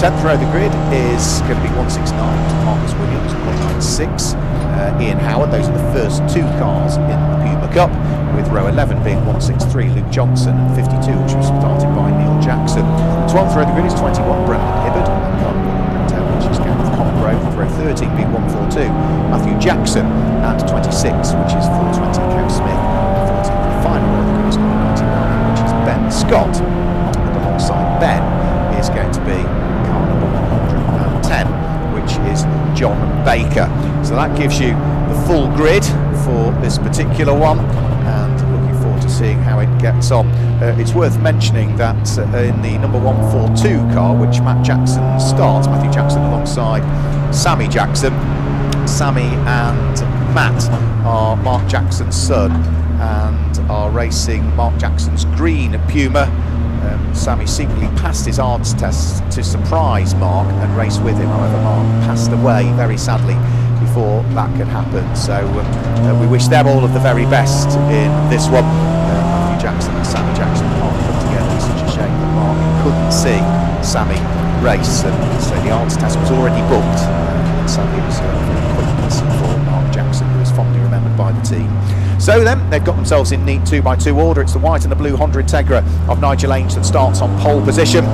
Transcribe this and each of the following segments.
10th row of the grid is going to be 169 Marcus Williams, 196 Ian Howard. Those are the first two cars in the Puma Cup, with row 11 being 163 Luke Johnson and 52, which was started by Neil Jackson. 12th row of the grid is 21 Brendan Hibbard, which is Gareth Congrove, with row 13 being 142 Matthew Jackson, and 26, which is 420 Kev Smith. 14th and final row of the grid is 99, which is Ben Scott, and alongside Ben is going to be car number 110, which is John Baker. So that gives you the full grid for this particular one, and looking forward to seeing how it gets on. It's worth mentioning that in the number 142 car, which Matt Jackson starts, Matthew Jackson alongside Sammy Jackson. Sammy and Matt are Mark Jackson's son and are racing Mark Jackson's green Puma. Sammy secretly passed his arts test to surprise Mark and race with him. However, Mark passed away very sadly before that could happen. So we wish them all of the very best in this one. Matthew Jackson and Sammy Jackson can't come together. It's such a shame that Mark couldn't see Sammy race, and so the arts test was already booked. And Sammy was a very quick lesson for Mark Jackson, who is fondly remembered by the team. So then, they've got themselves in neat 2x2 order. It's the white and the blue Honda Integra of Nigel Ainge that starts on pole position.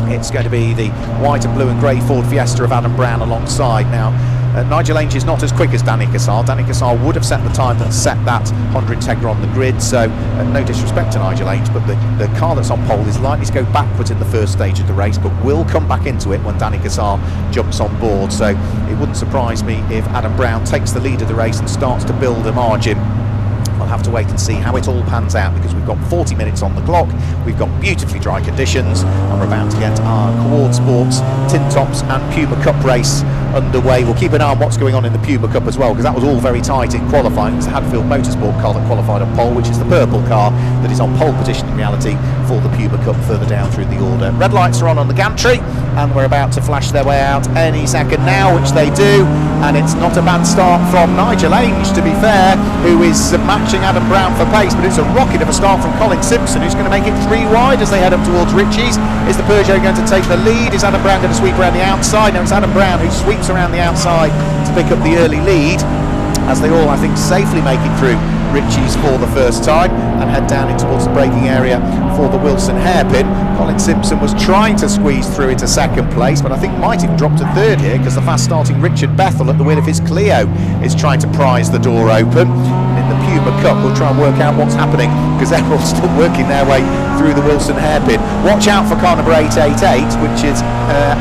It's going to be the white and blue and grey Ford Fiesta of Adam Brown alongside. Now, Nigel Ainge is not as quick as Danny Cassar. Danny Cassar would have set the time that set that Honda Integra on the grid, so no disrespect to Nigel Ainge, but the car that's on pole is likely to go backwards in the first stage of the race, but will come back into it when Danny Cassar jumps on board. So it wouldn't surprise me if Adam Brown takes the lead of the race and starts to build a margin. We'll have to wait and see how it all pans out, because we've got 40 minutes on the clock, we've got beautifully dry conditions, and we're about to get our Quad Sports, Tin Tops and Puma Cup race underway. We'll keep an eye on what's going on in the Puma Cup as well, because that was all very tight in qualifying. It's the Hadfield Motorsport car that qualified on pole, which is the purple car that is on pole position in reality for the Puma Cup further down through the order. Red lights are on the gantry, and we're about to flash their way out any second now, which they do, and it's not a bad start from Nigel Ainge, to be fair, who is matching Adam Brown for pace, but it's a rocket of a start from Colin Simpson, who's going to make it 3 wide as they head up towards Ritchie's. Is the Peugeot going to take the lead? Is Adam Brown going to sweep around the outside? No, it's Adam Brown who sweeps around the outside to pick up the early lead, as they all, I think, safely make it through Ritchie's for the first time and head down in towards the braking area for the Wilson hairpin. Colin Simpson was trying to squeeze through into second place, but I think might have dropped to third here, because the fast starting Richard Bethel at the wheel of his Clio is trying to prise the door open. In the Puma Cup, we'll try and work out what's happening, because they're all still working their way through the Wilson hairpin. Watch out for car number 888, which is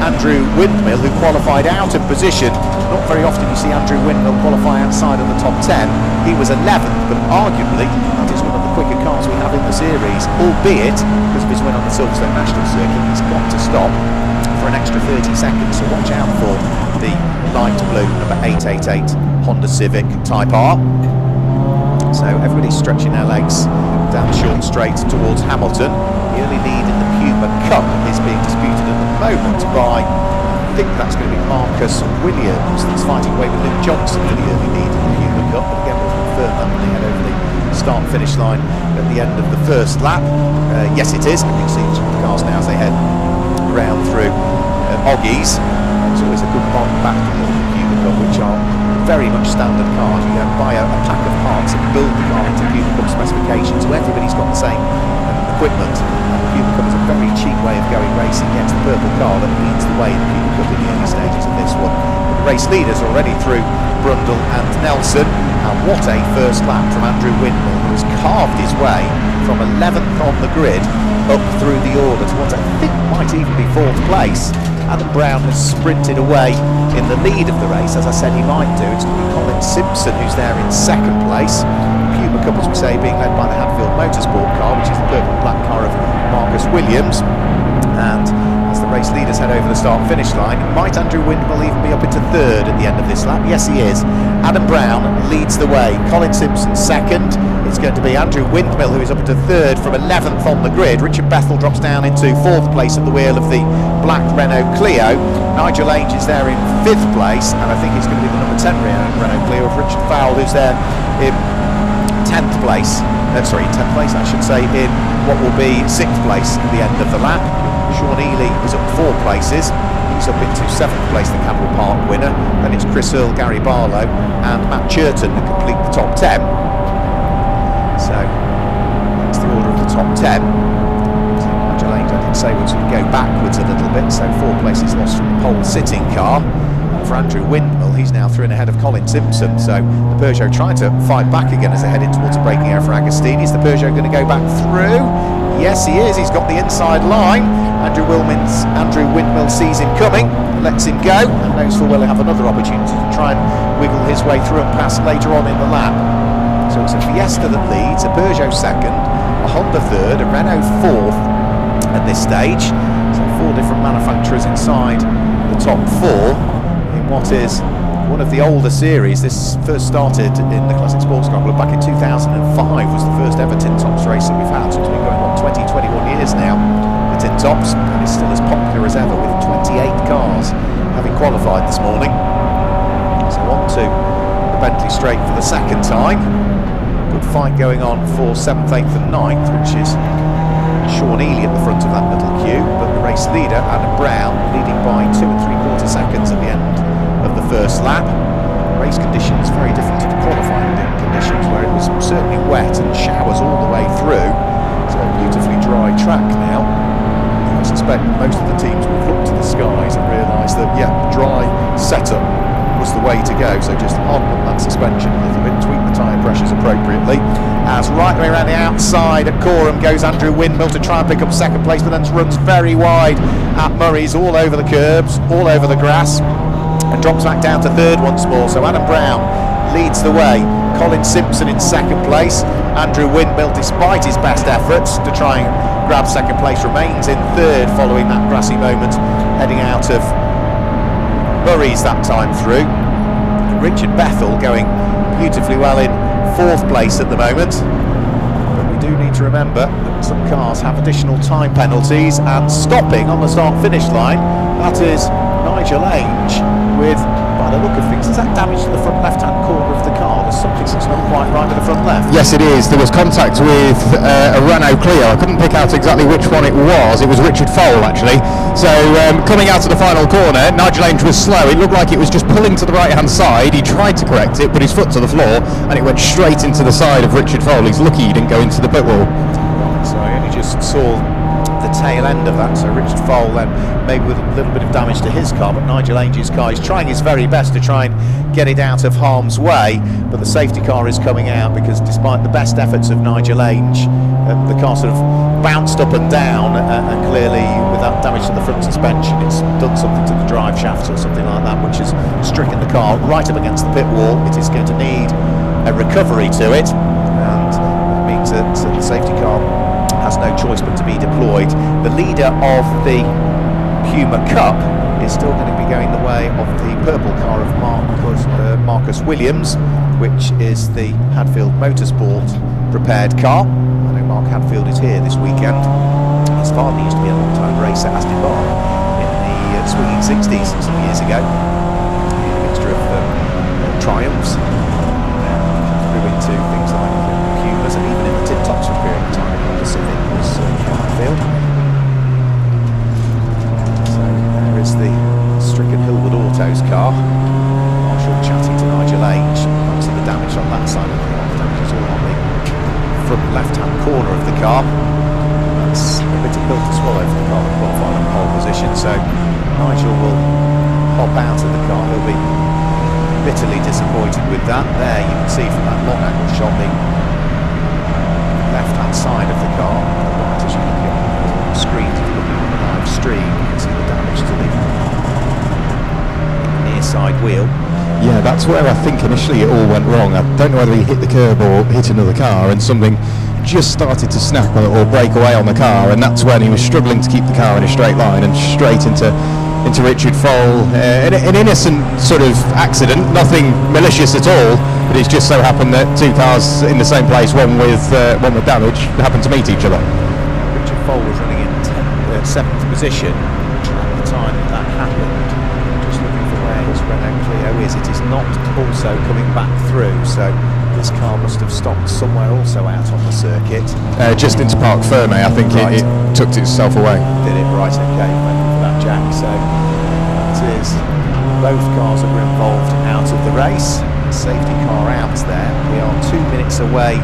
Andrew Windmill, who qualified out of position. Not very often you see Andrew Windmill qualify outside of the top 10. He was 11th, but arguably that is one of the quicker cars we have in the series, albeit because of his win on the Silverstone National Circuit, he's got to stop for an extra 30 seconds. So watch out for the light blue number 888 Honda Civic Type R. So everybody's stretching their legs down the short straight towards Hamilton. The early lead in the Puma Cup is being disputed at the moment by, I think that's going to be Marcus Williams, that's fighting away with Luke Johnson for the early lead in the Puma Cup. But again, we'll confirm that when they head over the start-finish line at the end of the first lap. Yes, it is. You can see the cars now as they head round through Oggies. It's always a good back to the Puma Cup, which are very much standard cars. You don't buy a pack of parts and build the car into Puma Cup specifications, so everybody's got the same equipment. And the Puma Cup is a very cheap way of going racing against the purple car that leads the way in the Puma Cup in the early stages of this one. But the race leaders are already through Brundle and Nelson, and what a first lap from Andrew Windmill, who has carved his way from 11th on the grid up through the order to what I think might even be 4th place. Adam Brown has sprinted away in the lead of the race, as I said he might do. It's going to be Colin Simpson who's there in 2nd place. Puma Cup, as we say, being led by the Hadfield Motorsport car, which is the purple and black car of Marcus Williams. And as the race leaders head over the start-finish line, might Andrew Windmill even be up into 3rd at the end of this lap? Yes, he is. Adam Brown leads the way. Colin Simpson 2nd. It's going to be Andrew Windmill who is up into 3rd from 11th on the grid. Richard Bethel drops down into 4th place at the wheel of the black Renault Clio. Nigel Ainge is there in 5th place, and I think it's going to be the number 10 Renault Clio of Richard Fowle, who's there in 10th place. 10th place I should say, in what will be 6th place at the end of the lap. Sean Ely is up 4 places. He's up into 7th place, the Campbell Park winner. Then it's Chris Earl, Gary Barlow and Matt Churton that complete the top 10. So that's the order of the top 10. So Nigel Ainge, I did say, would sort of go backwards a little bit, so 4 places lost from the pole sitting car. For Andrew Windmill, he's now through and ahead of Colin Simpson, so the Peugeot trying to fight back again as they head in towards a braking error for Agostini. Is the Peugeot going to go back through? Yes, he is. He's got the inside line. Andrew Windmill sees him coming, lets him go, and knows full well he'll have another opportunity to try and wiggle his way through and pass later on in the lap. So it's a Fiesta that leads, a Peugeot second, a Honda third, a Renault fourth at this stage. So 4 different manufacturers inside the top 4. What is one of the older series. This first started in the Classic Sports Car Club back in 2005, was the first ever Tin Tops race that we've had, so it's been going on 21 years now, the Tin Tops, and it's still as popular as ever with 28 cars having qualified this morning. So on to the Bentley Straight for the second time. Good fight going on for 7th, 8th and 9th, which is Sean Ely at the front of that middle queue, but the race leader, Adam Brown, leading by 2 3/4 seconds at the end of the first lap. Race conditions very different to the qualifying conditions, where it was certainly wet and showers all the way through. So a beautifully dry track now. I suspect most of the teams will look to the skies and realise that, yeah, dry setup was the way to go. So just harden up that suspension a little bit, tweak the tyre pressures appropriately. As right the way around the outside at Coreham goes Andrew Windmill to try and pick up 2nd place, but then runs very wide at Murray's, all over the curbs, all over the grass, and drops back down to 3rd once more. So Adam Brown leads the way. Colin Simpson in 2nd place. Andrew Windmill, despite his best efforts to try and grab 2nd place, remains in 3rd following that grassy moment, heading out of Murray's that time through. And Richard Bethel going beautifully well in 4th place at the moment. But we do need to remember that some cars have additional time penalties, and stopping on the start-finish line, that is Nigel Ainge with, by the look of things, is that damage to the front left-hand corner of the car? There's something that's not quite right with the front left. Yes, it is. There was contact with a Renault Clio. I couldn't pick out exactly which one it was. It was Richard Fole, actually. So coming out of the final corner, Nigel Ainge was slow. It looked like it was just pulling to the right-hand side. He tried to correct it, put his foot to the floor, and it went straight into the side of Richard Fole. He's lucky he didn't go into the pit wall. So I only just saw the tail end of that, so Richard Fole then maybe with a little bit of damage to his car, but Nigel Ainge's car is trying his very best to try and get it out of harm's way, but the safety car is coming out because despite the best efforts of Nigel Ainge, the car sort of bounced up and down, and clearly with that damage to the front suspension it's done something to the drive shafts or something like that, which has stricken the car right up against the pit wall. It is going to need a recovery to it, and it means that the safety car has no choice but to be deployed. The leader of the Puma Cup is still going to be going the way of the purple car of Marcus Williams, which is the Hadfield Motorsport prepared car. I know Mark Hadfield is here this weekend. His father used to be a long-time racer at Aston Martin in the swinging 60s some years ago. A mixture of Triumphs through into things like Pumas, and even in the Tin Tops for a period of time. Pacific was Hadfield. So there is the stricken Hillwood Autos car. Marshall chatting to Nigel Ainge. Obviously the damage on that side of the car, the damage is all on the front left-hand corner of the car. That's a bit of pill to swallow for the car that qualified on pole position. So Nigel will hop out of the car. He'll be bitterly disappointed with that. There you can see from that long angle shot the left-hand side of the car. As you look at the screen, if you're looking at the live stream, you can see the damage to the near side wheel. Yeah, that's where I think initially it all went wrong. I don't know whether he hit the curb or hit another car, and something just started to snap or break away on the car, and that's when he was struggling to keep the car in a straight line and straight into Richard Fole. An innocent sort of accident, nothing malicious at all, but it's just so happened that two cars in the same place, one with damage, happened to meet each other. Richard Fole was running in 7th position at the time that happened. Just looking for where his Renault Clio is. It is not all also coming back through, so this car must have stopped somewhere also out on the circuit. Just into Parc Ferme, I think. Right. It tucked itself away. Did it, right, okay, thank you for that, Jack. So that is both cars that were involved out of the race. Safety car out there. We are 2 minutes away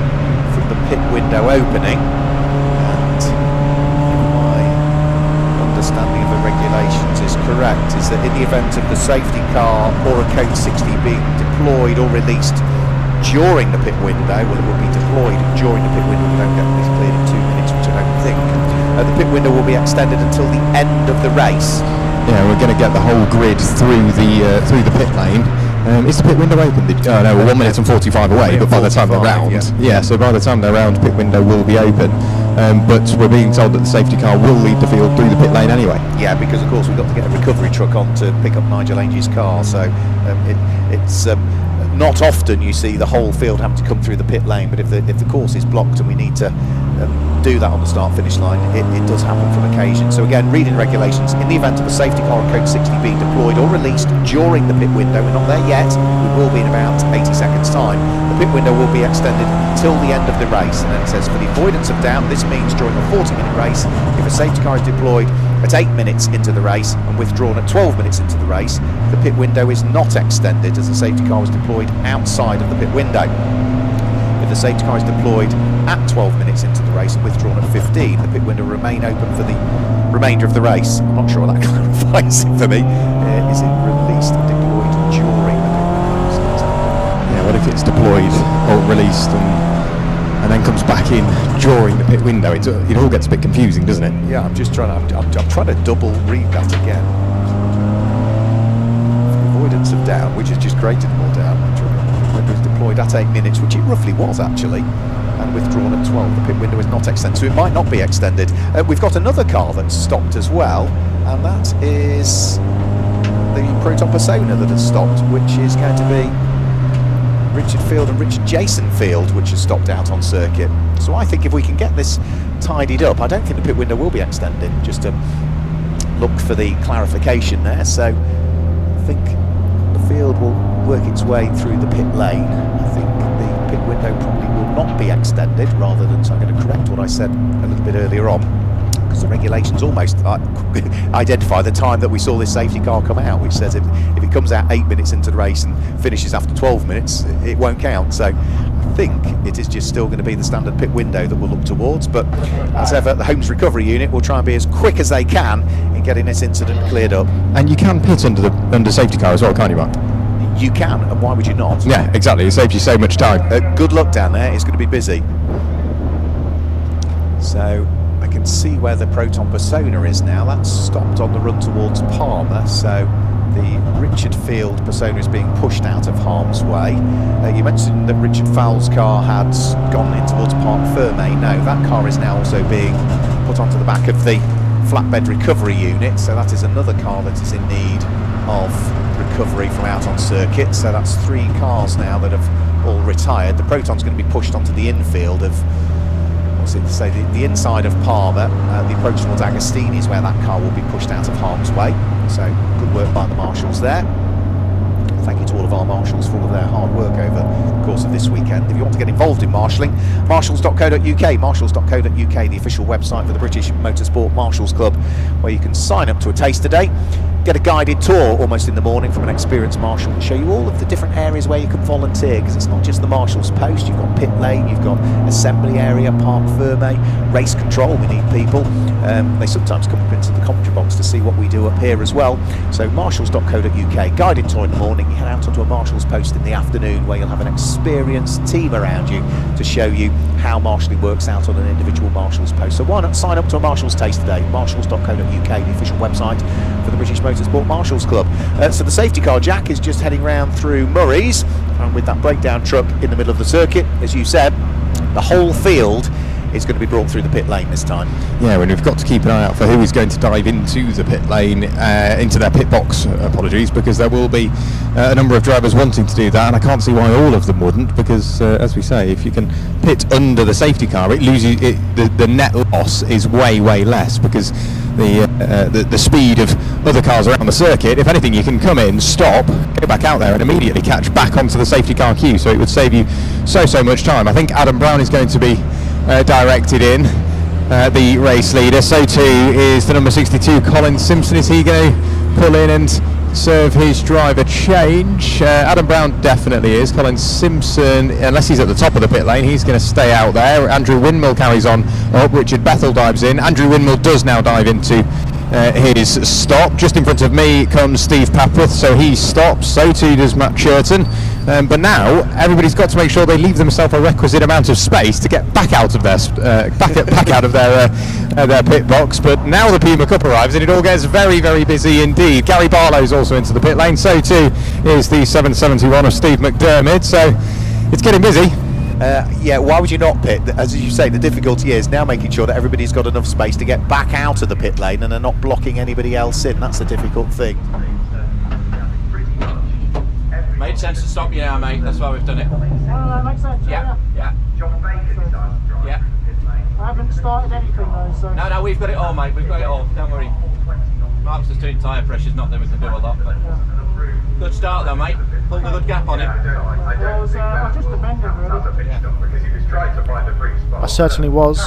from the pit window opening, and my understanding of the regulations is correct, is that in the event of the safety car or a code 60 being deployed or released during the pit window, well, it will be deployed during the pit window. We don't get this cleared in 2 minutes, which I don't think. The pit window will be extended until the end of the race. Yeah, we're going to get the whole grid through the pit lane. Is the pit window open? No, we're 1 minute and 45 away, but by the time they're round, so by the time they're round, pit window will be open. But we're being told that the safety car will lead the field through the pit lane anyway. Yeah, because of course we've got to get a recovery truck on to pick up Nigel Ange's car, so it's not often you see the whole field having to come through the pit lane, but if the course is blocked and we need to do that on the start-finish line, it does happen from occasion. So again, reading regulations, in the event of a safety car or code 60 being deployed or released during the pit window, we're not there yet, we will be in about 80 seconds time, the pit window will be extended until the end of the race. And then it says, for the avoidance of doubt, this means during a 40-minute race, if a safety car is deployed at 8 minutes into the race and withdrawn at 12 minutes into the race, the pit window is not extended as the safety car was deployed outside of the pit window. If the safety car is deployed at 12 minutes into the race and withdrawn at 15, the pit window will remain open for the remainder of the race. I'm not sure that clarifies it for me. Is it released and deployed during the pit window? Yeah, what if it's deployed or released and then comes back in during the pit window? It all gets a bit confusing, doesn't it? Yeah, I'm trying to double read that again. For the avoidance of doubt, which has just created more doubt. Window is deployed at 8 minutes, which it roughly was actually, and withdrawn at 12. The pit window is not extended, so it might not be extended. We've got another car that's stopped as well, and that is the Proton Persona that has stopped, which is going to be Richard Field and Richard Jason Field, which has stopped out on circuit. So I think if we can get this tidied up, I don't think the pit window will be extended, just to look for the clarification there. So I think the field will work its way through the pit lane. I think the pit window probably will not be extended, rather than, so I'm going to correct what I said a little bit earlier on, because the regulations almost identify the time that we saw this safety car come out, which says if it comes out 8 minutes into the race and finishes after 12 minutes, it won't count. So I think it is just still going to be the standard pit window that we'll look towards, but as ever, the Holmes Recovery Unit will try and be as quick as they can in getting this incident cleared up. And you can pit under safety car as well, can't you, Mark? You can, and why would you not? Yeah, exactly. It saves you so much time. Good luck down there. It's going to be busy. So I can see where the Proton Persona is now. That's stopped on the run towards Palmer. So the Richard Field Persona is being pushed out of harm's way. You mentioned that Richard Fowles' car had gone in towards Parc Ferme. No, that car is now also being put onto the back of the flatbed recovery unit. So that is another car that is in need of recovery from out on circuit. So that's 3 cars now that have all retired. The Proton's going to be pushed onto the infield of, what's it to say, the inside of Palmer. The approach towards Agostini is where that car will be pushed out of harm's way. So good work by the marshals there. Thank you to all of our marshals for all of their hard work over the course of this weekend. If you want to get involved in marshalling, marshals.co.uk, marshals.co.uk, the official website for the British Motorsport Marshals Club, where you can sign up to a taster day, get a guided tour almost in the morning from an experienced marshal and show you all of the different areas where you can volunteer, because it's not just the marshal's post. You've got pit lane, you've got assembly area, Parc Ferme, race control, we need people. They sometimes come up into the commentary box to see what we do up here as well. So marshals.co.uk, guided tour in the morning. You head out onto a marshal's post in the afternoon, where you'll have an experienced team around you to show you how marshalling works out on an individual marshal's post. So why not sign up to a marshal's taste today? Marshals.co.uk, the official website for the British Motorsport Marshals Club. So the safety car, Jack, is just heading round through Murray's, and with that breakdown truck in the middle of the circuit, as you said, the whole field is going to be brought through the pit lane this time. Yeah, and we've got to keep an eye out for who is going to dive into the pit lane, into their pit box, apologies, because there will be a number of drivers wanting to do that, and I can't see why all of them wouldn't, because as we say, if you can pit under the safety car, it loses the net loss is way less, because the speed of other cars around the circuit. If anything, you can come in, stop, go back out there and immediately catch back onto the safety car queue, so it would save you so much time. I think Adam Brown is going to be directed in, the race leader. So too is the number 62 Colin Simpson. Is he going to pull in and serve his driver change? Adam Brown definitely is. Colin Simpson, unless he's at the top of the pit lane, he's going to stay out there. Andrew Windmill carries on up. Richard Bethel dives in. Andrew Windmill does now dive into his stop. Just in front of me comes Steve Papworth, so he stops. So too does Matt Churton. But now everybody's got to make sure they leave themselves a requisite amount of space to get back out of their back out of their pit box. But now the Puma Cup arrives and it all gets very busy indeed. Gary Barlow's also into the pit lane. So too is the 771 of Steve McDermott. So it's getting busy. Yeah, why would you not pit? As you say, the difficulty is now making sure that everybody's got enough space to get back out of the pit lane and are not blocking anybody else in. That's the difficult thing. Made sense to stop you now, mate. That's why we've done it. That makes sense. Yeah. I haven't started anything though, so. No, we've got it all, mate. We've got it all. Don't worry. Mark's just doing tyre pressures, not that we can do a lot, but good start though, mate. Pulled a good gap on it. I was just amending really. Yeah. I certainly was.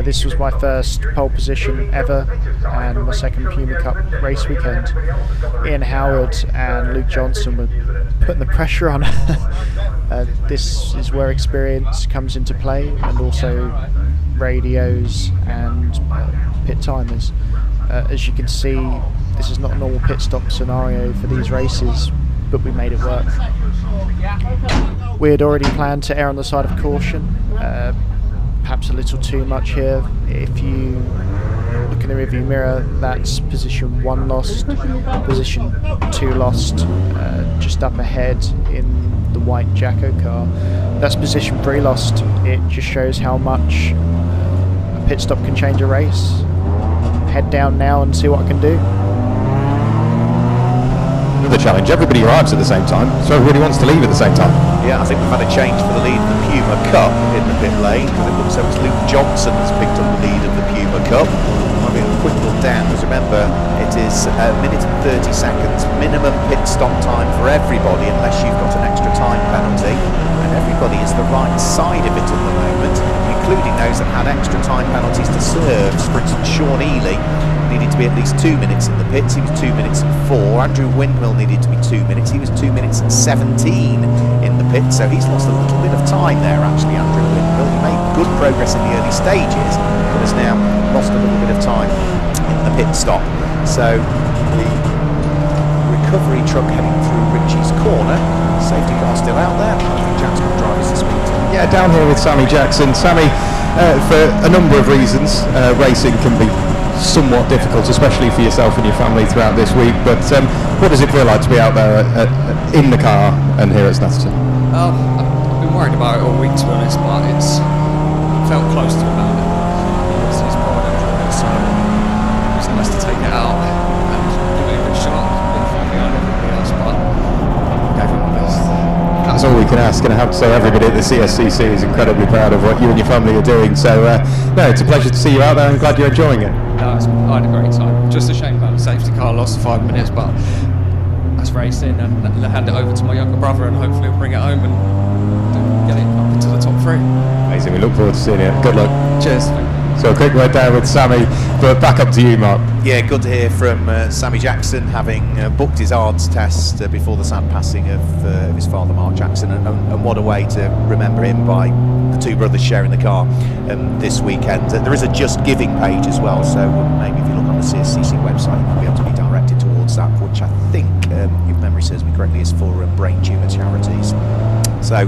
This was my first pole position ever and my second Puma Cup race weekend. Ian Howard and Luke Johnson were putting the pressure on. This is where experience comes into play, and also radios and pit timers. As you can see, this is not a normal pit stop scenario for these races, but we made it work. We had already planned to err on the side of caution, perhaps a little too much here. If you look in the rearview mirror, that's position 1 lost, position 2 lost, just up ahead in the white Jacko car. That's position 3 lost. It just shows how much a pit stop can change a race. Head down now and see what I can do. Another challenge, everybody arrives at the same time, so everybody wants to leave at the same time. Yeah, I think we've had a change for the lead of the Puma Cup in the pit lane, because it looks like it's Luke Johnson has picked up the lead of the Puma Cup. Might be a quick look down, because remember, it is a minute and 30 seconds minimum pit stop time for everybody, unless you've got an extra time penalty, and everybody is the right side of it at the moment, including those that had extra time penalties to serve. For instance, Sean Ely needed to be at least 2 minutes in the pits. He was 2 minutes and 4. Andrew Windmill needed to be 2 minutes. He was 2 minutes and 17 in the pits, so he's lost a little bit of time there, actually, Andrew Windmill. He made good progress in the early stages, but has now lost a little bit of time in the pit stop. So the recovery truck heading through Ritchie's corner. Safety car still out there. I think Jackson will drive us this week. Yeah, down here with Sammy Jackson. Sammy, for a number of reasons, racing can be somewhat difficult, especially for yourself and your family throughout this week, but what does it feel like to be out there in the car and here at Snetterton? I've been worried about it all week, to be honest, but it's felt close to about it. It's his pride and joy, so it was nice to take it out and give it a good shot. It's been fun behind everybody else, but everyone else. That's all we can ask, and I have to say everybody at the CSCC is incredibly proud of what you and your family are doing, so no, it's a pleasure to see you out there. I'm glad you're enjoying it. No, I had a great time. Just a shame about the safety car, lost 5 minutes, but that's racing, and hand it over to my younger brother, and hopefully we'll bring it home and get it up into the top 3. Amazing, we look forward to seeing it. Good luck. Cheers. So a quick word there with Sammy, but back up to you, Mark. Yeah, good to hear from Sammy Jackson, having booked his ARDS test before the sad passing of his father, Mark Jackson, and what a way to remember him by the two brothers sharing the car this weekend. There is a Just Giving page as well, so maybe if you look on the CSCC website, you'll be able to be directed towards that, which I think, if memory serves me correctly, is for brain tumour charities. So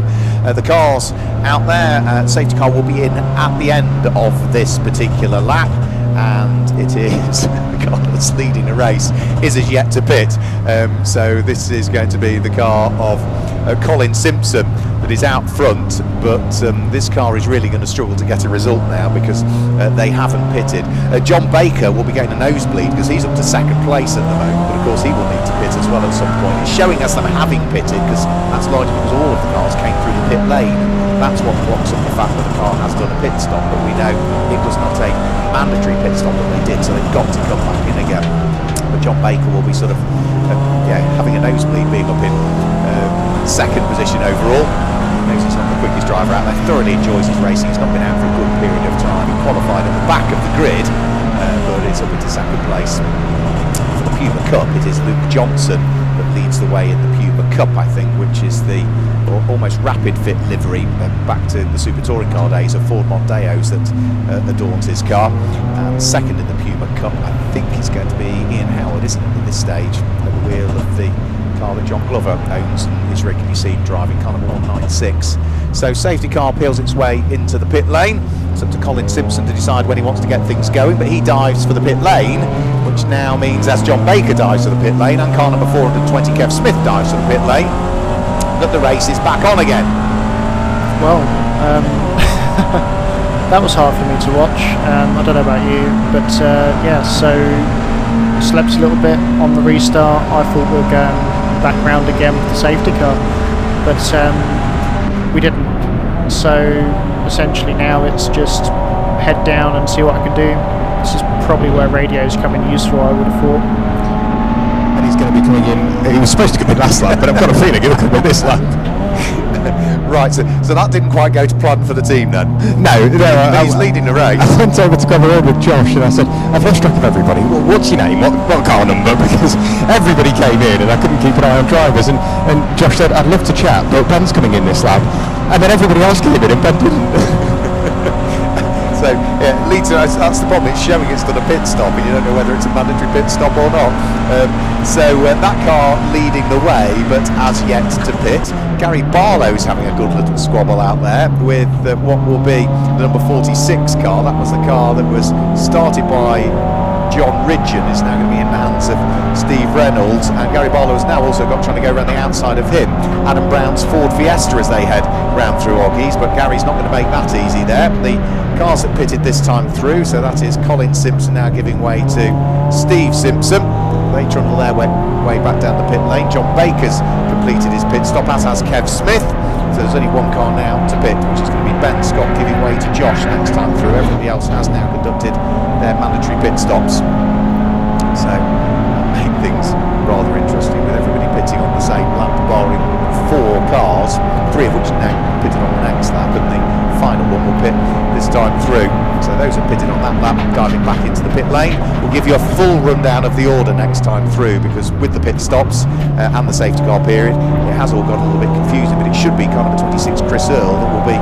the cars out there, safety car will be in at the end of this particular lap, and it is the car that's leading the race is as yet to pit. So this is going to be the car of Colin Simpson that is out front, but this car is really going to struggle to get a result now because they haven't pitted. John Baker will be getting a nosebleed because he's up to second place at the moment, but of course he will need to pit as well at some point. It's showing us them having pitted because that's largely because all of the cars came through the pit lane. That's what blocks up the fact that the car has done a pit stop, but we know it was not a mandatory pit stop that they did, so they've got to come back in again. but John Baker will be sort of having a nosebleed being up in second position overall. He knows he's not the quickest driver out there, thoroughly enjoys his racing. He's not been out for a good period of time. He qualified at the back of the grid, but it's up into second place. For the Puma Cup, it is Luke Johnson that leads the way in the Puma Cup, I think, which is the almost rapid fit livery back to the Super Touring Car days of Ford Mondeos that adorns his car. And second in the Puma Cup, I think, is going to be Ian Howard, isn't it, at this stage, at the wheel of the car that John Glover owns and is regularly seen driving, car number 196. So safety car peels its way into the pit lane. It's up to Colin Simpson to decide when he wants to get things going, but he dives for the pit lane, which now means as John Baker dives for the pit lane and car number 420 Kev Smith dives for the pit lane, that the race is back on again. Well, that was hard for me to watch. I don't know about you, but so slept a little bit on the restart. I thought we were going back round again with the safety car, but we didn't. So essentially now it's just head down and see what I can do. This is probably where radio's coming useful, I would have thought. And he's going to be coming in. He was supposed to come in last lap, but I've got a feeling he'll come in this lap. Right, so that didn't quite go to plan for the team then. No, he's leading the race. I went over to grab a word with Josh and I said, I've lost track of everybody. Well, what's your name? What car number? Because everybody came in and I couldn't keep an eye on drivers. And Josh said, I'd love to chat, but Ben's coming in this lap. And then everybody else came in and Ben didn't. So leads that's the problem. It's showing it's done a pit stop, and you don't know whether it's a mandatory pit stop or not. That car leading the way, but as yet to pit. Gary Barlow's having a good little squabble out there with what will be the number 46 car. That was the car that was started by John Ridgeon, is now going to be in the hands of Steve Reynolds, and Gary Barlow has now also got trying to go around the outside of him. Adam Brown's Ford Fiesta as they head round through Oggies, but Gary's not going to make that easy there. The cars that pitted this time through, so that is Colin Simpson now giving way to Steve Simpson. They trundle their way back down the pit lane. John Baker's completed his pit stop, as has Kev Smith. So there's only one car now to pit, which is going to be Ben Scott giving way to Josh next time through. Everybody else has now conducted their mandatory pit stops. So that made things rather interesting with everybody pitting on the same lap, barring 4 cars, 3 of which now pitted on the next lap, and the final one will pit this time through. So those who pitted on that lap diving back into the pit lane. We'll give you a full rundown of the order next time through, because with the pit stops and the safety car period, it has all got a little bit confusing, but it should be car number 26 Chris Earl that will be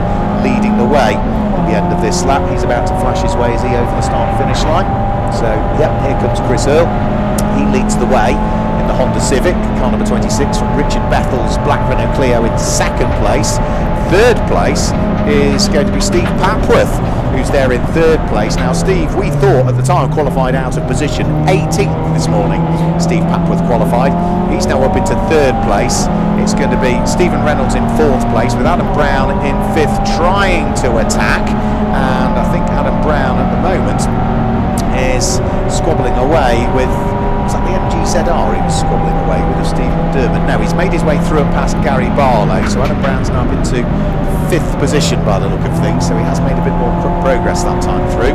leading the way at the end of this lap. He's about to flash his way as he over the start finish line. So yep, here comes Chris Earl. He leads the way in the Honda Civic, car number 26 from Richard Bethel's black Renault Clio in second place. Third place is going to be Steve Papworth, who's there in third place. Now Steve, we thought at the time, qualified out of position 18th this morning. Steve Papworth qualified. He's now up into third place. It's going to be Stephen Reynolds in fourth place, with Adam Brown in fifth trying to attack. And I think Adam Brown at the moment is squabbling away with, was that the MGZR he was squabbling away with, of Steve McDermott? No, he's made his way through and past Gary Barlow, so Adam Brown's now up into 5th position by the look of things, so he has made a bit more progress that time through.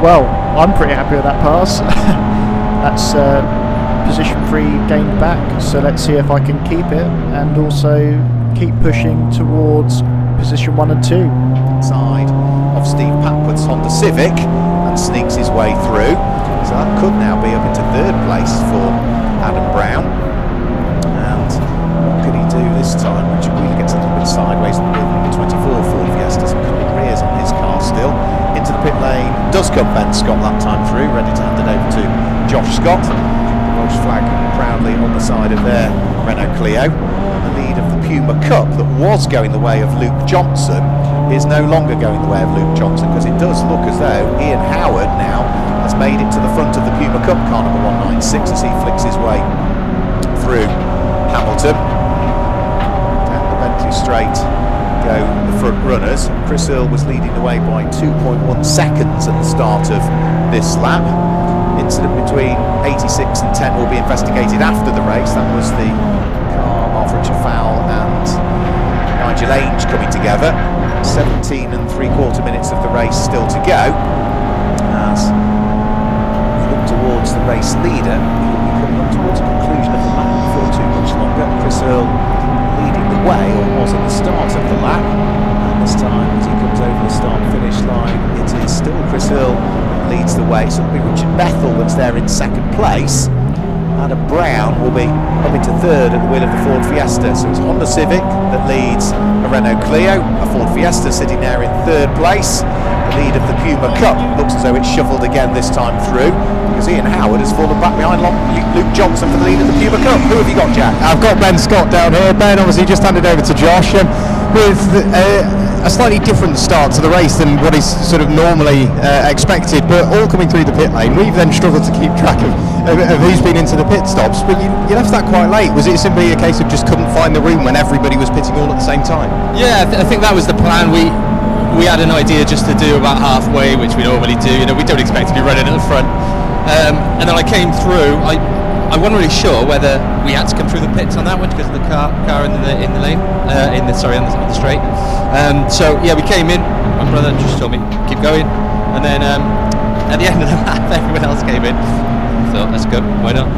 Well, I'm pretty happy with that pass. That's position 3 gained back, so let's see if I can keep it and also keep pushing towards position 1 and 2. Side of Steve Papworth's Honda Civic and sneaks his way through, so that could now be up into third place for Adam Brown. And what can he do this time? Which really gets a little bit sideways with number 24 Ford Fiesta, some couple of rears on his car still. Into the pit lane does come Ben Scott that time through, ready to hand it over to Josh Scott. The Welsh flag proudly on the side of their Renault Clio. The lead of the Puma Cup that was going the way of Luke Johnson is no longer going the way of Luke Johnson, because it does look as though Ian Howard now has made it to the front of the Puma Cup, car number 196, as he flicks his way through Hamilton. Down the Bentley straight go the front runners. Chris Earl was leading the way by 2.1 seconds at the start of this lap. Incident between 86 and 10 will be investigated after the race. That was the car of Richard Fowle and Nigel Ainge coming together. 17 3/4 minutes of the race still to go, as it towards the race leader. He will be coming up towards the conclusion of the lap before too much longer. Chris Earl leading the way, or was at the start of the lap. And this time, as he comes over the start-finish line, it is still Chris Earl that leads the way. So it'll be Richard Bethel that's there in second place. Adam Brown will be up into third at the wheel of the Ford Fiesta. So it's Honda Civic that leads a Renault Clio, a Ford Fiesta sitting there in third place. The lead of the Puma Cup looks as though it's shuffled again this time through, because Ian Howard has fallen back behind Luke Johnson for the lead of the Puma Cup. Who have you got, Jack? I've got Ben Scott down here. Ben obviously just handed over to Josh with a slightly different start to the race than what is sort of normally expected, but all coming through the pit lane. We've then struggled to keep track of who's been into the pit stops, but you left that quite late. Was it simply a case of just couldn't find the room when everybody was pitting all at the same time? Yeah, I think that was the plan. We had an idea just to do about halfway, which we normally do. You know, we don't expect to be running at the front. And then I came through. I wasn't really sure whether we had to come through the pits on that one because of the car in the lane, on the straight. So yeah, we came in. My brother just told me keep going, and then at the end of the lap, everyone else came in. So let's go. Why not?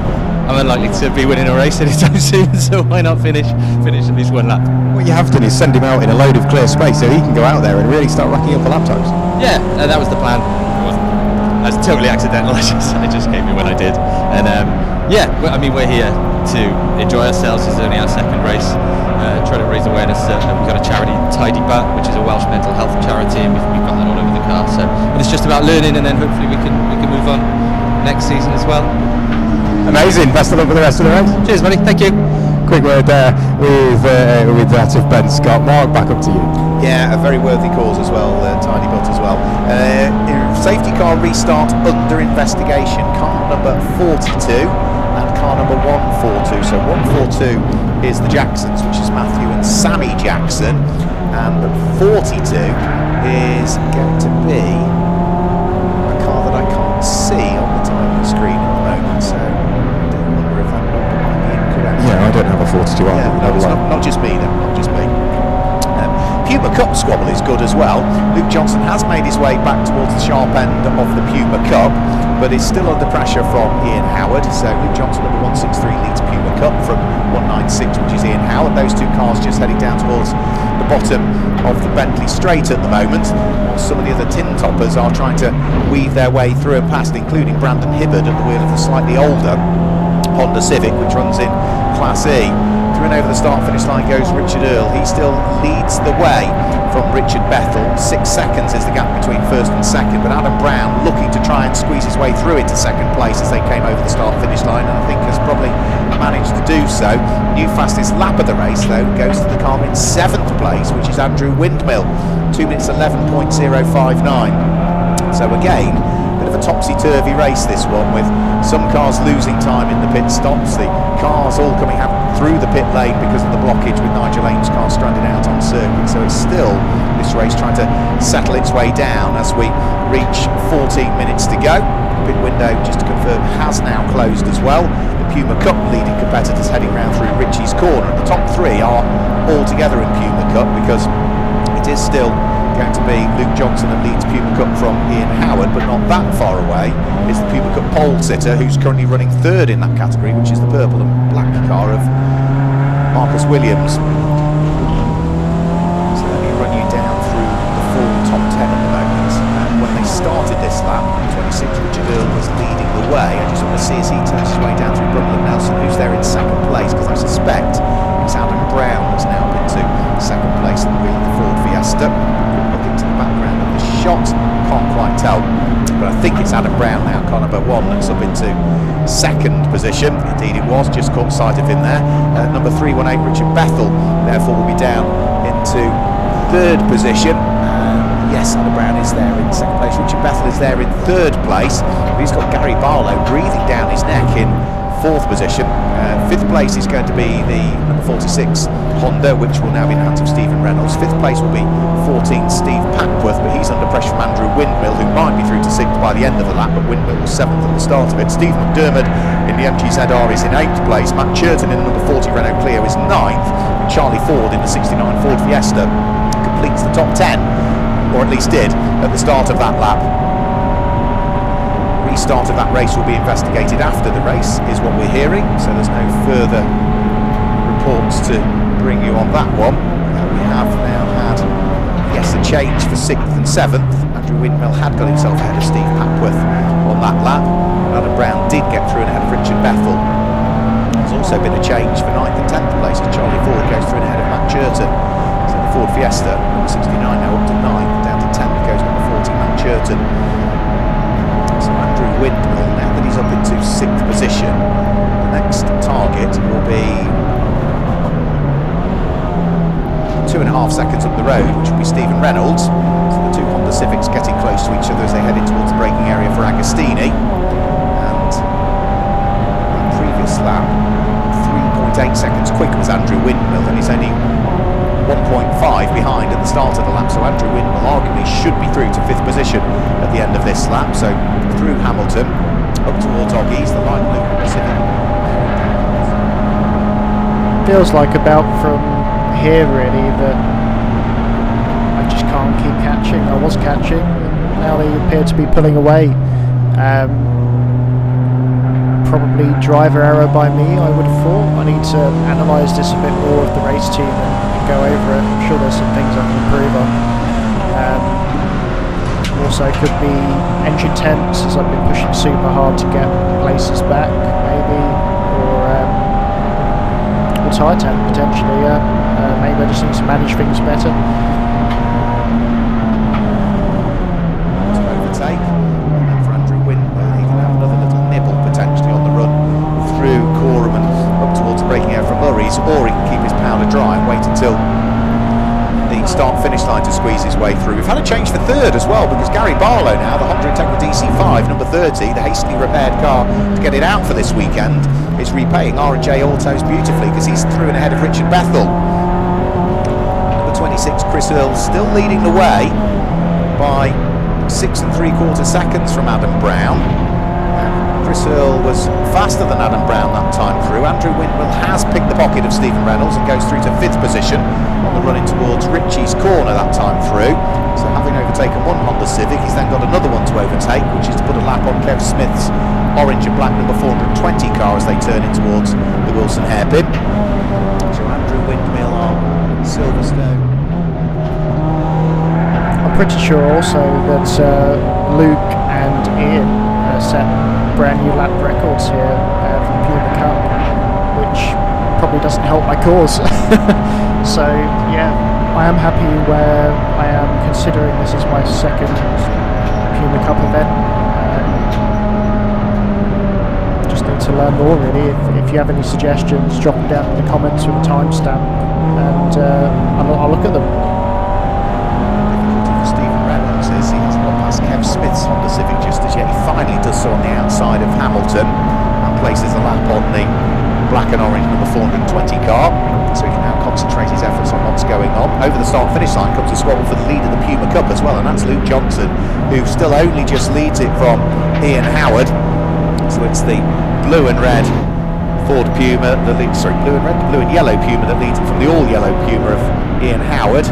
I'm unlikely to be winning a race anytime soon, so why not finish at least one lap? What you have done is send him out in a load of clear space so he can go out there and really start racking up the lap times. Yeah, that was the plan. It was totally accidental. I just came in when I did, and yeah, I mean we're here to enjoy ourselves. This is only our second race. Try to raise awareness. We've got a charity, Tidy Butt, which is a Welsh mental health charity, and we've got that all over the car. So it's just about learning, and then hopefully we can move on next season as well. Amazing. Best of luck with the rest of the race. Cheers, buddy. Thank you. Quick word there with that of Ben Scott. Mark, back up to you. Yeah, a very worthy cause as well, Tidy Butt as well. Safety car restart under investigation. Car number 42 and car number 142. So 142 is the Jacksons, which is Matthew and Sammy Jackson, and 42 is going to be a car that I can't see on the timing screen at the moment. So I don't wonder if that number might be incorrect. Yeah, I don't have a 42 either. Yeah, no, it's not just me then, not just me. Puma Cup squabble is good as well. Luke Johnson has made his way back towards the sharp end of the Puma Cup, but is still under pressure from Ian Howard. So Luke Johnson number 163 leads Puma Cup from 196, which is Ian Howard. Those two cars just heading down towards the bottom of the Bentley Straight at the moment, while some of the other tin toppers are trying to weave their way through and past, including Brandon Hibbard at the wheel of the slightly older Honda Civic, which runs in Class E. Through and over the start-finish line goes Richard Earl. He still leads the way from Richard Bethel. 6 seconds is the gap between first and second, but Adam Brown looking to try and squeeze his way through into second place as they came over the start-finish line, and I think has probably managed to do so. New fastest lap of the race, though, goes to the car in 7th place, which is Andrew Windmill, 2 minutes 11.059. So again, bit of a topsy-turvy race this one, with some cars losing time in the pit stops, the cars all coming out through the pit lane because of the blockage with Nigel Ames' car stranded out on circuit. So it's still this race trying to settle its way down as we reach 14 minutes to go. The pit window, just to confirm, has now closed as well. The Puma Cup leading competitors heading round through Ritchie's corner, and the top 3 are all together in Puma Cup, because it is still going to be Luke Johnson that leads Puma Cup from Ian Howard, but not that far away is the Puma Cup pole sitter, who's currently running 3rd in that category, which is the purple and black car of Marcus Williams. So let me run you down through the full top 10 at the moment. And when they started this lap, 26 Richard Earl was leading the way. I just want to see as he turns his way down through Brundle and Nelson, who's there in 2nd place, because I suspect it's Adam Brown that's now been to 2nd place at the wheel of the Ford Fiesta. Looking to the background of the shot, can't quite tell, but I think it's Adam Brown now, car number 1, that's up into 2nd position. Indeed it was, just caught sight of him there. Number 318 Richard Bethel therefore will be down into 3rd position. Yes, Adam Brown is there in 2nd place. Richard Bethel is there in 3rd place. But he's got Gary Barlow breathing down his neck in 4th position. 5th place is going to be the number 46 Honda, which will now be in the hands of Stephen Reynolds. 5th place will be 14 Steve Packworth, but he's under pressure from Andrew Windmill, who might be through to 6th by the end of the lap, but Windmill was 7th at the start of it. Steve McDermott in the MGZR is in 8th place. Matt Churton in the number 40 Renault Clio is 9th. And Charlie Ford in the 69 Ford Fiesta completes the top 10, or at least did at the start of that lap. restart of that race will be investigated after the race, is what we're hearing, so there's no further reports to bring you on that one. We have now had, yes, a change for 6th and 7th. Andrew Windmill had got himself ahead of Steve Papworth on that lap. Adam Brown did get through and ahead of Richard Bethel. There's also been a change for 9th and 10th place as Charlie Ford goes through and ahead of Matt Churton. So the Ford Fiesta, number 69 now up to 9th, down to 10th goes number 40, Matt Churton. So Andrew Windmill, now that he's up into 6th position, the next target will be 2.5 seconds up the road, which will be Stephen Reynolds. So the two Honda Civics getting close to each other as they head in towards the braking area for Agostini. And that previous lap, 3.8 seconds quicker was Andrew Windmill, and he's only 1.5 behind at the start of the lap. So Andrew Windmill arguably should be through to 5th position at the end of this lap. So through Hamilton, up towards Oggies, the light blue Civic. Feels like about from here really that I just can't keep catching. I was catching, and now they appear to be pulling away. Probably driver error by me, I would have thought. I need to analyse this a bit more of the race team and go over it. I'm sure there's some things I can improve on. Also could be engine temps, as I've been pushing super hard to get places back maybe, or tyre temp potentially, maybe I just need to manage things better. To overtake, and for Andrew Windmill, he can have another little nibble potentially on the run through Corham and up towards the braking area from Murray's, or he can keep his powder dry and wait until the start-finish line to squeeze his way through. We've had a change for 3rd as well, because Gary Barlow now, the Honda Integra DC5, number 30, the hastily repaired car to get it out for this weekend, is repaying R&J Autos beautifully, because he's through and ahead of Richard Bethel. Number 26, Chris Earl, still leading the way by 6 3/4 seconds from Adam Brown. Chris Earl was faster than Adam Brown that time through. Andrew Windmill has picked the pocket of Stephen Reynolds and goes through to 5th position on the run in towards Ritchie's corner that time through. So having overtaken one Honda Civic, he's then got another one to overtake, which is to put a lap on Kev Smith's orange and black number 420 car as they turn in towards the Wilson hairpin. So Andrew Windmill on Silverstone. I'm pretty sure also that Luke and Ian set brand new lap records here from Puma Cup, which probably doesn't help my cause. So yeah, I am happy where I am, considering this is my 2nd Puma Cup event. Just need to learn more really. If you have any suggestions, drop them down in the comments with a timestamp, and I'll look at them. Says he hasn't got past Kev Smith's Honda Civic just as yet. He finally does so on the outside of Hamilton and places a lap on the black and orange number 420 car, so he can now concentrate his efforts on what's going on. Over the start finish line comes a squabble for the lead of the Puma Cup as well, and that's Luke Johnson, who still only just leads it from Ian Howard. So it's the blue and red Ford Puma, blue and yellow Puma that leads it from the all yellow Puma of Ian Howard.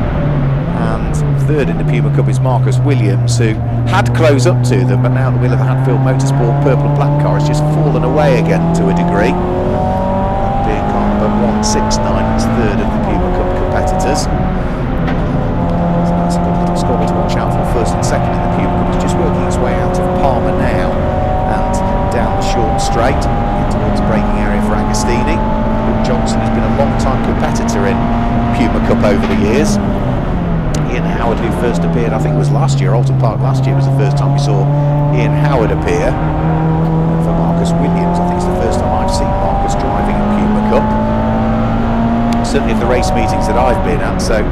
And 3rd in the Puma Cup is Marcus Williams, who had close up to them, but now the wheel of the Hadfield Motorsport purple and black car has just fallen away again to a degree. That being car number 169, that's 3rd of the Puma Cup competitors. So that's a good little squabble to watch out for. 1st and 2nd in the Puma Cup. It's just working its way out of Palmer now and down the short straight in towards the braking area for Agostini. Luke Johnson has been a long-time competitor in Puma Cup over the years. Ian Howard, who first appeared, I think it was last year, Alton Park last year was the first time we saw Ian Howard appear. And for Marcus Williams, I think it's the first time I've seen Marcus driving in Puma Cup. Certainly of the race meetings that I've been at, so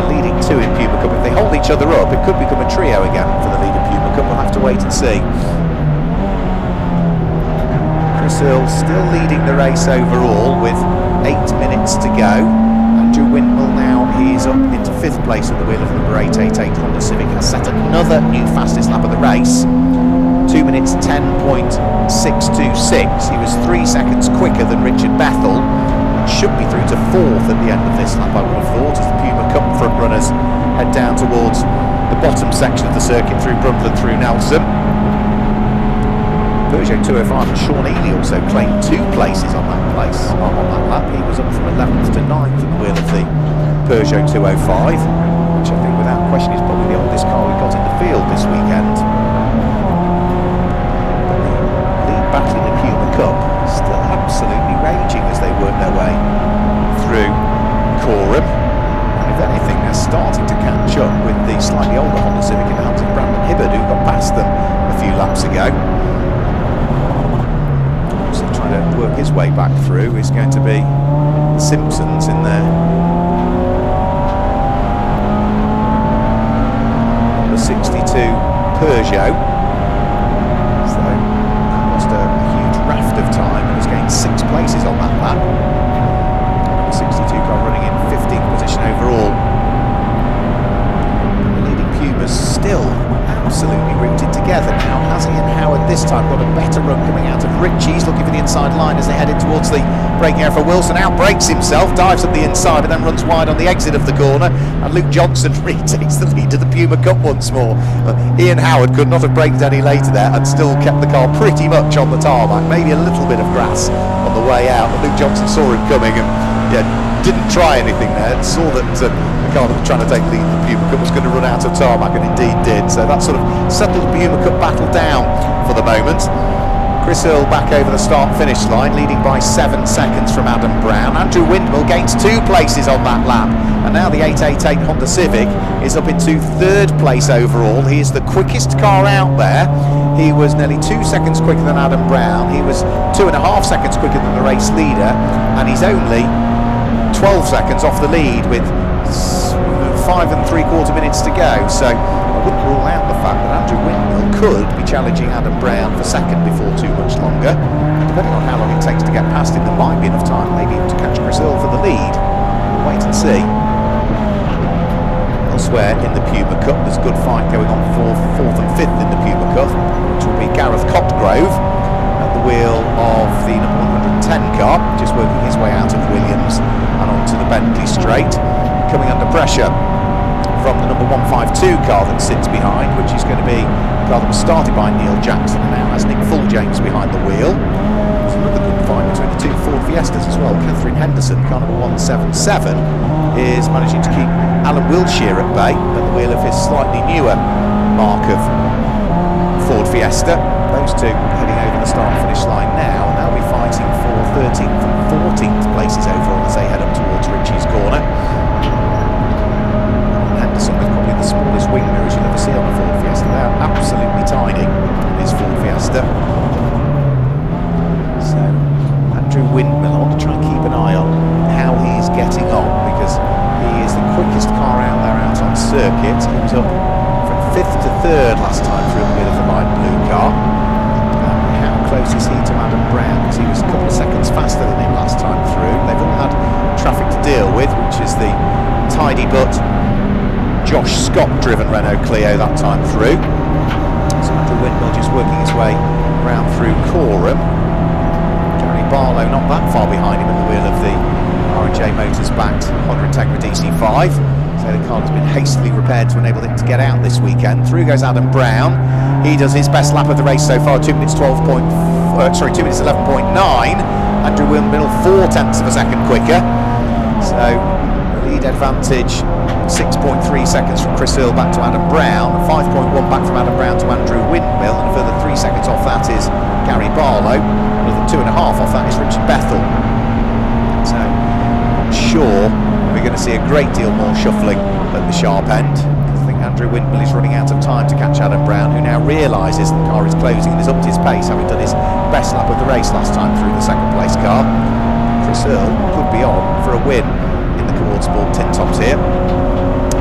leading 2 in Puma Cup. If they hold each other up, it could become a trio again for the lead of Puma Cup. We'll have to wait and see. Chris Earl still leading the race overall with 8 minutes to go. Andrew Windmill now, he's up into 5th place at the wheel of number 888 Honda Civic, has set another new fastest lap of the race, 2 minutes 10.626. He was 3 seconds quicker than Richard Bethel, and should be through to 4th at the end of this lap, I would have thought, as the Puma Cup front runners head down towards the bottom section of the circuit through Brundtland, through Nelson. Peugeot 205 and Sean Ely also claimed 2 places on that lap. He was up from 11th to 9th at the wheel of the Peugeot 205, which I think without question is probably the oldest car we've got in the field this weekend. But the lead battle in the Puma Cup still absolutely raging as they work their way through Coram. And if anything, they're starting to catch up with the slightly older Honda Civic in the hands of Brandon Hibbard, who got past them a few laps ago. So trying to work his way back through is going to be Simpsons in there. Number 62 Peugeot. So lost a huge raft of time and has gained 6 places on that lap. Number 62 car running in 15th position overall. The leading Puma's still absolutely rooted together now. Hazzy and Howard this time got a better run coming out of Ritchie's, looking for the inside line as they head in towards the braking area for Wilson. Outbrakes himself, dives up the inside and then runs wide on the exit of the corner, and Luke Johnson retakes the lead of the Puma Cup once more. Ian Howard could not have braked any later there and still kept the car pretty much on the tarmac, maybe a little bit of grass on the way out, but Luke Johnson saw him coming and didn't try anything there, saw that the car that was trying to take the lead in the Puma Cup was going to run out of tarmac, and indeed did. So that sort of settled the Puma Cup battle down for the moment. Chris Earl back over the start-finish line, leading by 7 seconds from Adam Brown. Andrew Windmill gains 2 places on that lap, and now the 888 Honda Civic is up into 3rd place overall. He is the quickest car out there. He was nearly 2 seconds quicker than Adam Brown. He was 2.5 seconds quicker than the race leader, and he's only 12 seconds off the lead with 5 3/4 minutes to go. So I wouldn't rule out the fact that Andrew Windmill could be challenging Adam Brown for second before too much longer. Depending on how long it takes to get past him, there might be enough time maybe to catch Chris Earl for the lead. We'll wait and see. Elsewhere in the Puma Cup, there's a good fight going on for 4th and 5th in the Puma Cup, which will be Gareth Cotgrove at the wheel of the number 110 car, just working his way out of Williams and onto the Bentley straight, coming under pressure from the number 152 car that sits behind, which is going to be a car that was started by Neil Jackson and now has Nick Fulljames behind the wheel. There's another good fight between the 2 Ford Fiestas as well. Catherine Henderson, car number 177, is managing to keep Alan Wiltshire at bay at the wheel of his slightly newer mark of Ford Fiesta. Those two heading over the start-finish line now, and they'll be fighting for 13th and 14th places overall as they head up towards Ritchie's corner. Henderson with probably the smallest wing mirrors you'll ever see on a Ford Fiesta. They're absolutely tiny in his Ford Fiesta. So Andrew Windmill, I want to try and keep an eye on how he is getting on, because he is the quickest car out there out on circuit. He was up from 5th to 3rd last time through the middle of the light blue car. How close is he to Adam Brown? Because he was a couple of seconds faster than him last time through. They've all had traffic to deal with, which is the tidy but Josh Scott driven Renault Clio that time through. So Andrew Windmill just working his way round through Coram. Gary Barlow not that far behind him at the wheel of the R&J Motors backed Honda Integra DC5. So the car has been hastily repaired to enable it to get out this weekend. Through goes Adam Brown. He does his best lap of the race so far, 2 minutes 11.9. Andrew Windmill 0.4 of a second quicker. So lead advantage 6.3 seconds from Chris Earl back to Adam Brown, 5.1 back from Adam Brown to Andrew Windmill, and a further 3 seconds off that is Gary Barlow, another 2.5 off that is Richard Bethel. So I'm sure we're going to see a great deal more shuffling at the sharp end. I think Andrew Windmill is running out of time to catch Adam Brown, who now realises the car is closing and is upped his pace, having done his best lap of the race last time through the second place car. Chris Earl could be on for a win in the Caward Sport tin tops here,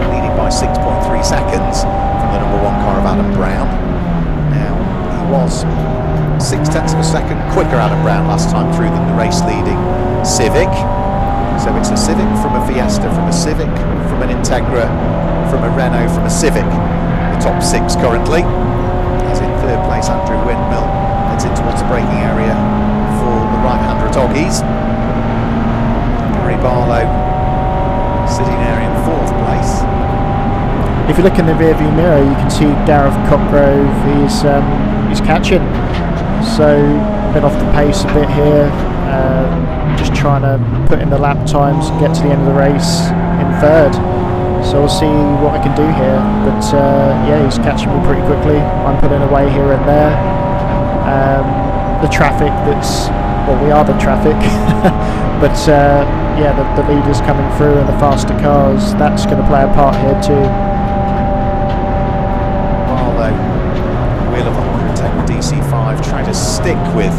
leading by 6.3 seconds from the number 1 car of Adam Brown. Now, he was 0.6 of a second quicker, Adam Brown, last time through than the race leading Civic. So it's a Civic from a Fiesta, from a Civic, from an Integra, from a Renault, from a Civic. The top 6 currently. As in 3rd place, Andrew Windmill heads in towards the braking area for the right-hander at Oggies. Gary Barlow sitting there in 4th place. If you look in the rear view mirror, you can see Gareth Cotgrove. He's catching so been off the pace a bit here, just trying to put in the lap times and get to the end of the race in third. So we'll see what I can do here, but yeah, he's catching me pretty quickly. I'm pulling away here and there. The traffic we are the traffic, but yeah, the leaders coming through and the faster cars, that's going to play a part here too. Wheel of 110 DC5 trying to stick with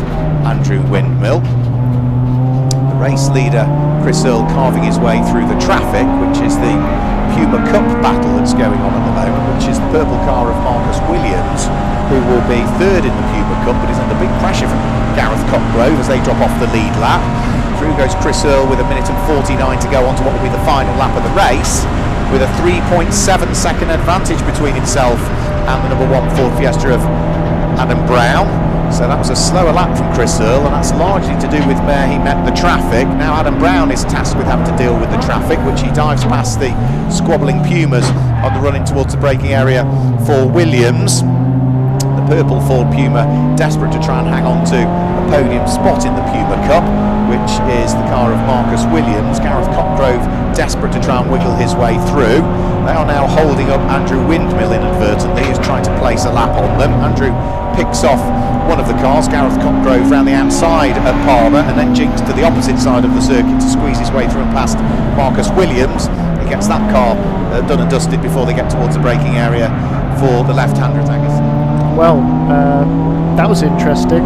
Andrew Windmill. The race leader Chris Earl carving his way through the traffic, which is the Puma Cup battle that's going on at the moment, which is the purple car of Marcus Williams, who will be third in the Puma Cup but is under big pressure from Gareth Copgrove as they drop off the lead lap. Through goes Chris Earl with 1 minute and 49 to go on to what will be the final lap of the race, with a 3.7 second advantage between himself and the number 1 Ford Fiesta of Adam Brown. So that was a slower lap from Chris Earl, and that's largely to do with where he met the traffic. Now Adam Brown is tasked with having to deal with the traffic, which he dives past the squabbling Pumas on the run in towards the braking area for Williams. The purple Ford Puma desperate to try and hang on to a podium spot in the Puma Cup, which is the car of Marcus Williams. Gareth Copgrove desperate to try and wiggle his way through. They are now holding up Andrew Windmill inadvertently, who's trying to place a lap on them. Andrew picks off one of the cars, Gareth Copgrove, round the outside at Palmer, and then jinks to the opposite side of the circuit to squeeze his way through and past Marcus Williams. He gets that car done and dusted before they get towards the braking area for the left-hander attackers. Well, that was interesting.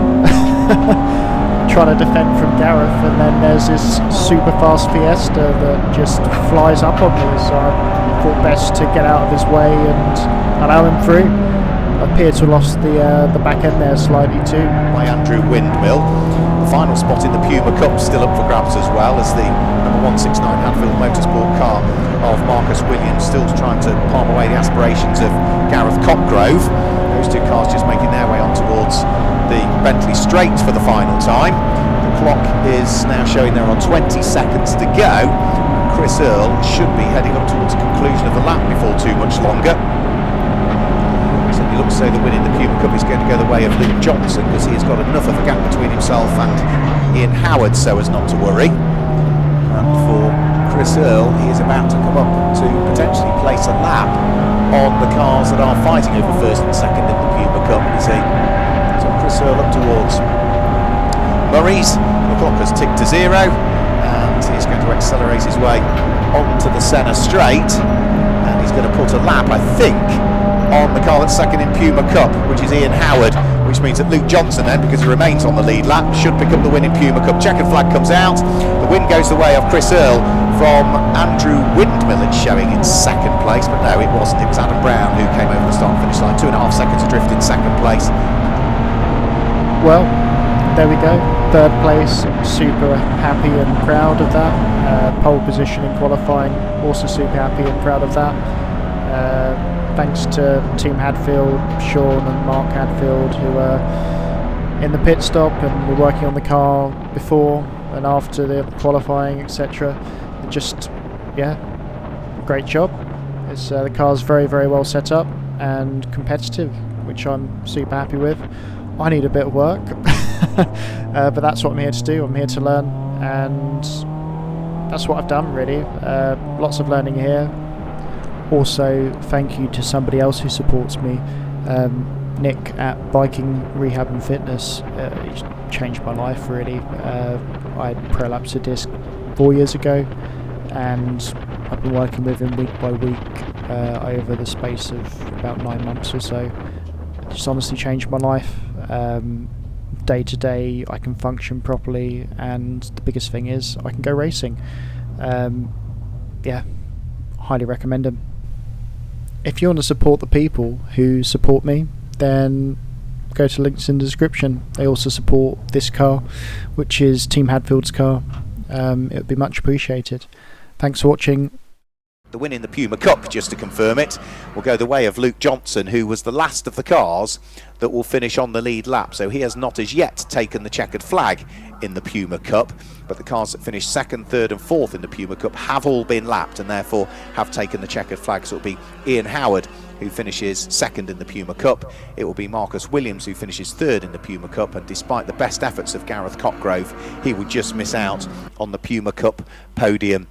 Trying to defend from Gareth, and then there's this super fast Fiesta that just flies up on me, so I thought best to get out of his way and allow him through. I appear to have lost the back end there slightly too. By Andrew Windmill. The final spot in the Puma Cup still up for grabs as well, as the number 169 Hadfield Motorsport car of Marcus Williams still trying to palm away the aspirations of Gareth Copgrove. Those two cars just making their way on towards the Bentley Straight for the final time. The clock is now showing there are 20 seconds to go. Chris Earl should be heading up towards the conclusion of the lap before too much longer. It looks so that winning the Puma Cup is going to go the way of Luke Johnson, because he has got enough of a gap between himself and Ian Howard so as not to worry. And for Chris Earl, he is about to come up to potentially place a lap on the cars that are fighting over first and second in the Puma Cup, is he? So Chris Earl up towards Murray's. The clock has ticked to 0, and he's going to accelerate his way onto the Senna straight, and he's going to put a lap, I think, on the car that's second in Puma Cup, which is Ian Howard, which means that Luke Johnson then, because he remains on the lead lap, should pick up the win in Puma Cup. Checkered flag comes out. The win goes the way of Chris Earl from Andrew Windmill. It's showing in second place, but no, it wasn't. It was Adam Brown who came over the start and finish line. 2.5 seconds adrift in second place. Well, there we go. Third place. Super happy and proud of that. Pole position in qualifying. Also super happy and proud of that. Thanks to Team Hadfield, Sean and Mark Hadfield, who were in the pit stop and were working on the car before and after the qualifying, etc. Just, yeah, great job. The car's very, very well set up and competitive, which I'm super happy with. I need a bit of work, but that's what I'm here to do. I'm here to learn, and that's what I've done, really. Lots of learning here. Also, thank you to somebody else who supports me, Nick at Biking Rehab and Fitness. He's changed my life, really. I had prolapsed a disc 4 years ago, and I've been working with him week by week over the space of about 9 months or so. It's honestly changed my life. Day to day, I can function properly, and the biggest thing is I can go racing. Yeah, highly recommend him. If you want to support the people who support me, then go to links in the description. They also support this car, which is Team Hadfield's car. It would be much appreciated. Thanks for watching. The win in the Puma Cup, just to confirm it, will go the way of Luke Johnson, who was the last of the cars that will finish on the lead lap. So he has not as yet taken the checkered flag in the Puma Cup, but the cars that finished second, third and fourth in the Puma Cup have all been lapped and therefore have taken the checkered flag. So it'll be Ian Howard who finishes second in the Puma Cup. It will be Marcus Williams who finishes third in the Puma Cup, and despite the best efforts of Gareth Cotgrove, he would just miss out on the Puma Cup podium